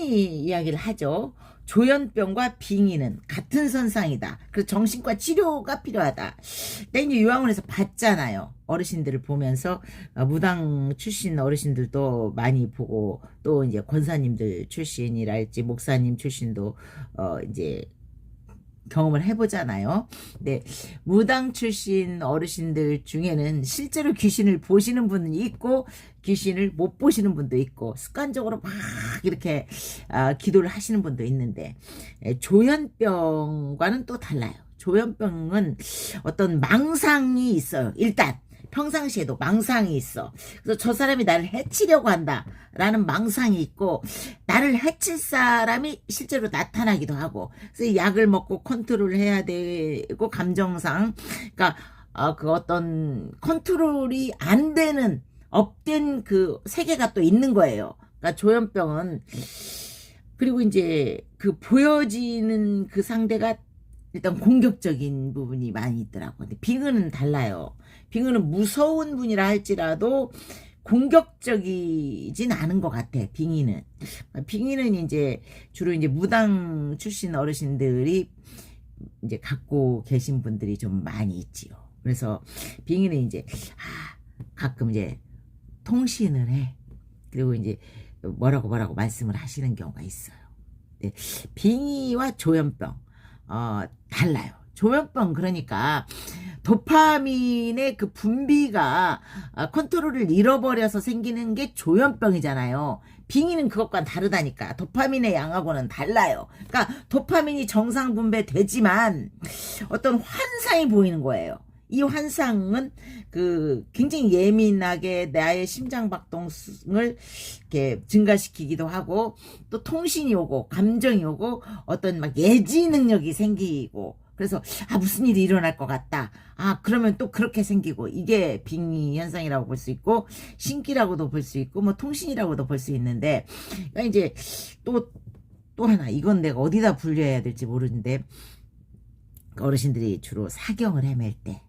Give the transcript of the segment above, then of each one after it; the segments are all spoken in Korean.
많이 이야기를 하죠. 조현병과 빙의는 같은 선상이다. 그래서 정신과 치료가 필요하다. 근데 이제 요양원에서 봤잖아요. 어르신들을 보면서 무당 출신 어르신들도 많이 보고 또 이제 권사님들 출신이랄지 목사님 출신도 이제 경험을 해보잖아요. 근데 무당 출신 어르신들 중에는 실제로 귀신을 보시는 분이 있고 귀신을 못 보시는 분도 있고 습관적으로 막 이렇게 기도를 하시는 분도 있는데 조현병과는 또 달라요. 조현병은 어떤 망상이 있어요. 일단 평상시에도 망상이 있어. 그래서 저 사람이 나를 해치려고 한다라는 망상이 있고 나를 해칠 사람이 실제로 나타나기도 하고 그래서 약을 먹고 컨트롤을 해야 되고 감정상 그러니까 그 어떤 컨트롤이 안 되는 업된 그 세계가 또 있는 거예요. 그러니까 조현병은 그리고 이제 그 보여지는 그 상대가 일단 공격적인 부분이 많이 있더라고. 근데 빙의는 달라요. 빙의는 무서운 분이라 할지라도 공격적이진 않은 것 같아. 빙의는. 빙의는 이제 주로 이제 무당 출신 어르신들이 이제 갖고 계신 분들이 좀 많이 있지요. 그래서 빙의는 이제 가끔 이제 통신을 해. 그리고 이제 뭐라고 말씀을 하시는 경우가 있어요. 네. 빙의와 조현병 달라요. 조현병 그러니까 도파민의 그 분비가 컨트롤을 잃어버려서 생기는 게 조현병이잖아요. 빙의는 그것과는 다르다니까. 도파민의 양하고는 달라요. 그러니까 도파민이 정상 분배되지만 어떤 환상이 보이는 거예요. 이 환상은 그 굉장히 예민하게 나의 심장 박동을 이렇게 증가시키기도 하고 또 통신이 오고 감정이 오고 어떤 막 예지 능력이 생기고 그래서 무슨 일이 일어날 것 같다. 그러면 또 그렇게 생기고 이게 빙의 현상이라고 볼 수 있고 신기라고도 볼 수 있고 뭐 통신이라고도 볼 수 있는데 그러니까 이제 또 하나 이건 내가 어디다 분류해야 될지 모르는데 어르신들이 주로 사경을 헤맬 때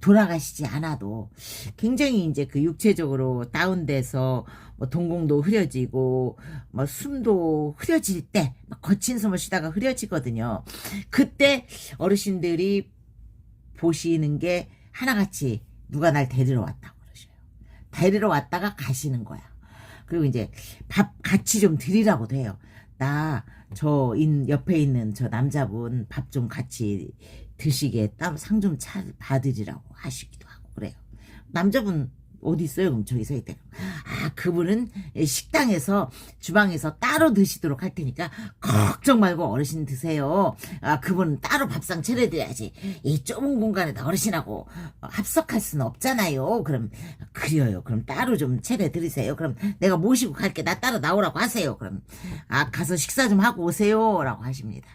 돌아가시지 않아도 굉장히 이제 그 육체적으로 다운돼서 뭐 동공도 흐려지고 뭐 숨도 흐려질 때 거친 숨을 쉬다가 흐려지거든요. 그때 어르신들이 보시는 게 하나같이 누가 날 데리러 왔다고 그러셔요. 데리러 왔다가 가시는 거야. 그리고 이제 밥 같이 좀 드리라고도 해요. 옆에 있는 저 남자분 밥 좀 같이 드시게 따로 상 좀 받으리라고 하시기도 하고 그래요. 남자분 어디 있어요? 그럼 저기 서 있대. 그분은 식당에서 주방에서 따로 드시도록 할 테니까 걱정 말고 어르신 드세요. 그분은 따로 밥상 차려드려야지. 이 좁은 공간에다 어르신하고 합석할 수는 없잖아요. 그럼 그래요. 그럼 따로 좀 차려드리세요. 그럼 내가 모시고 갈게. 나 따로 나오라고 하세요. 그럼 가서 식사 좀 하고 오세요. 라고 하십니다.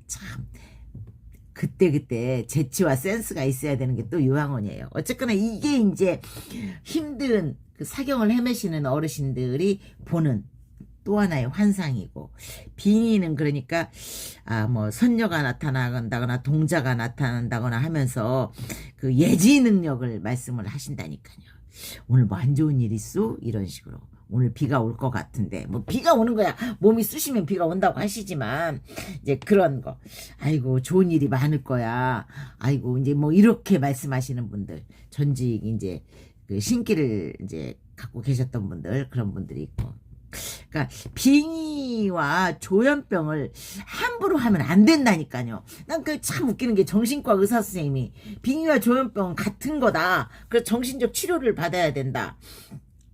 참 그때 재치와 센스가 있어야 되는 게 또 요양원이에요. 어쨌거나 이게 이제 힘든 그 사경을 헤매시는 어르신들이 보는 또 하나의 환상이고 빙의는 그러니까 뭐 선녀가 나타난다거나 동자가 나타난다거나 하면서 그 예지 능력을 말씀을 하신다니까요. 오늘 뭐 안 좋은 일 있어? 이런 식으로. 오늘 비가 올 것 같은데 뭐 비가 오는 거야. 몸이 쑤시면 비가 온다고 하시지만 이제 그런 거. 아이고 좋은 일이 많을 거야. 아이고 이제 뭐 이렇게 말씀하시는 분들 전직 이제 그 신기를 이제 갖고 계셨던 분들 그런 분들이 있고. 그러니까 빙의와 조현병을 함부로 하면 안 된다니까요. 난 그 참 웃기는 게 정신과 의사 선생님이 빙의와 조현병은 같은 거다. 그래서 정신적 치료를 받아야 된다.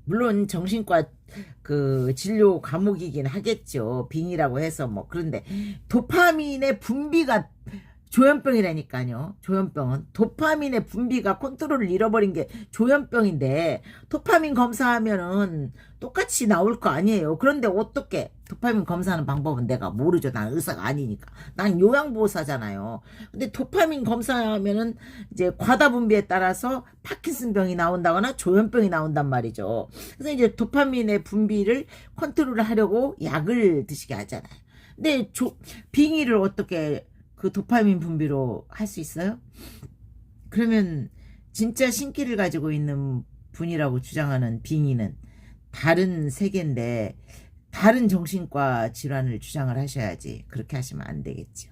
물론 정신과 그 진료 과목이긴 하겠죠. 빙의라고 해서 뭐 그런데 도파민의 분비가 조현병이라니까요. 조현병은 도파민의 분비가 컨트롤을 잃어버린 게 조현병인데 도파민 검사하면은 똑같이 나올 거 아니에요. 그런데 어떻게 도파민 검사하는 방법은 내가 모르죠. 난 의사가 아니니까. 난 요양보호사잖아요. 근데 도파민 검사하면은 이제 과다 분비에 따라서 파킨슨병이 나온다거나 조현병이 나온단 말이죠. 그래서 이제 도파민의 분비를 컨트롤을 하려고 약을 드시게 하잖아요. 근데 빙의를 어떻게 그 도파민 분비로 할 수 있어요? 그러면 진짜 신기를 가지고 있는 분이라고 주장하는 빙의는 다른 세계인데 다른 정신과 질환을 주장을 하셔야지 그렇게 하시면 안 되겠죠.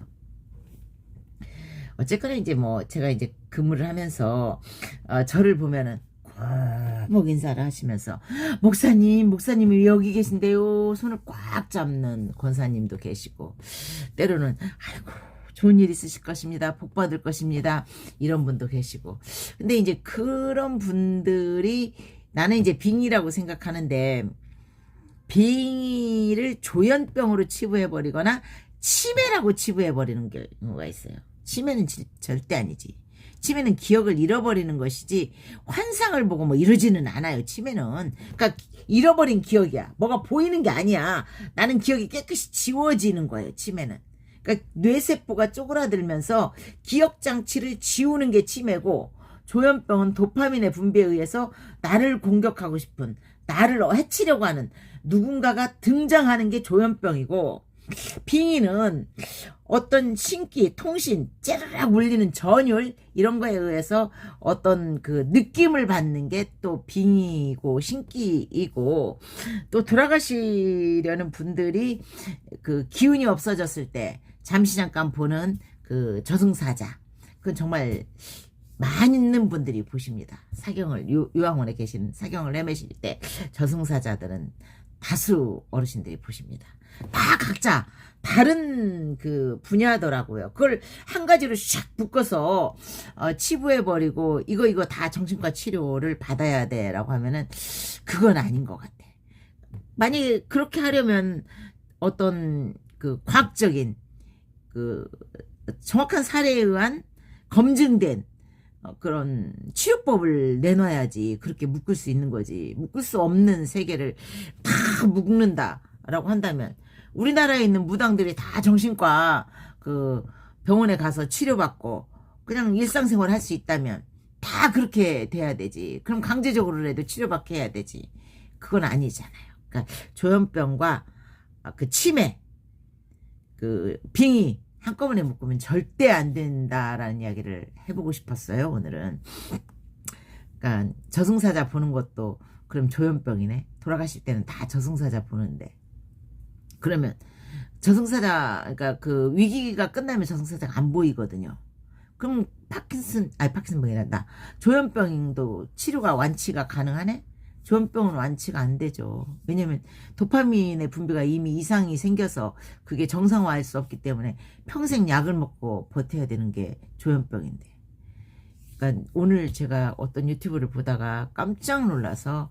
어쨌거나 이제 뭐 제가 이제 근무를 하면서 저를 보면은 꼭 인사를 하시면서 목사님이 왜 여기 계신데요? 손을 꽉 잡는 권사님도 계시고 때로는 아이고 좋은 일 있으실 것입니다. 복 받을 것입니다. 이런 분도 계시고 근데 이제 그런 분들이 나는 이제 빙의라고 생각하는데 빙의를 조현병으로 치부해버리거나 치매라고 치부해버리는 경우가 있어요. 치매는 절대 아니지. 치매는 기억을 잃어버리는 것이지 환상을 보고 뭐 이러지는 않아요. 치매는 그러니까 잃어버린 기억이야. 뭐가 보이는 게 아니야. 나는 기억이 깨끗이 지워지는 거예요. 치매는. 그러니까 뇌세포가 쪼그라들면서 기억장치를 지우는 게 치매고 조현병은 도파민의 분비에 의해서 나를 공격하고 싶은 나를 해치려고 하는 누군가가 등장하는 게 조현병이고 빙의는 어떤 신기, 통신, 째르락 울리는 전율 이런 거에 의해서 어떤 그 느낌을 받는 게 또 빙의고 신기이고 또 돌아가시려는 분들이 그 기운이 없어졌을 때 잠시 잠깐 보는 그 저승사자 그건 정말 많은 분들이 보십니다. 사경을 요양원에 계신 사경을 헤매실 때 저승사자들은 다수 어르신들이 보십니다. 다 각자 다른 그 분야더라고요. 그걸 한 가지로 샥 묶어서 치부해버리고 이거 다 정신과 치료를 받아야 돼라고 하면은 그건 아닌 것 같아. 만약에 그렇게 하려면 어떤 그 과학적인 그 정확한 사례에 의한 검증된 그런 치료법을 내놔야지 그렇게 묶을 수 있는 거지. 묶을 수 없는 세계를 다 묶는다라고 한다면 우리나라에 있는 무당들이 다 정신과 그 병원에 가서 치료받고 그냥 일상생활 할 수 있다면 다 그렇게 돼야 되지. 그럼 강제적으로라도 치료받게 해야 되지. 그건 아니잖아요. 그러니까 조현병과 그 치매, 그 빙의 한꺼번에 묶으면 절대 안 된다라는 이야기를 해보고 싶었어요. 오늘은. 그러니까 저승사자 보는 것도 그럼 조현병이네. 돌아가실 때는 다 저승사자 보는데 그러면 저승사자 그러니까 그 위기가 끝나면 저승사자가 안 보이거든요. 그럼 파킨슨병이란다. 조현병도 치료가 완치가 가능하네? 조현병은 완치가 안 되죠. 왜냐면 도파민의 분비가 이미 이상이 생겨서 그게 정상화할 수 없기 때문에 평생 약을 먹고 버텨야 되는 게 조현병인데. 그러니까 오늘 제가 어떤 유튜브를 보다가 깜짝 놀라서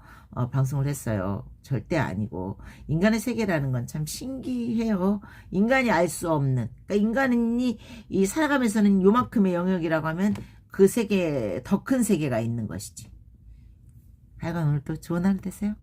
방송을 했어요. 절대 아니고 인간의 세계라는 건 참 신기해요. 인간이 알 수 없는 그러니까 인간이 이 살아가면서는 요만큼의 영역이라고 하면 그 세계 더 큰 세계가 있는 것이지. 하여간 오늘 또 좋은 하루 되세요.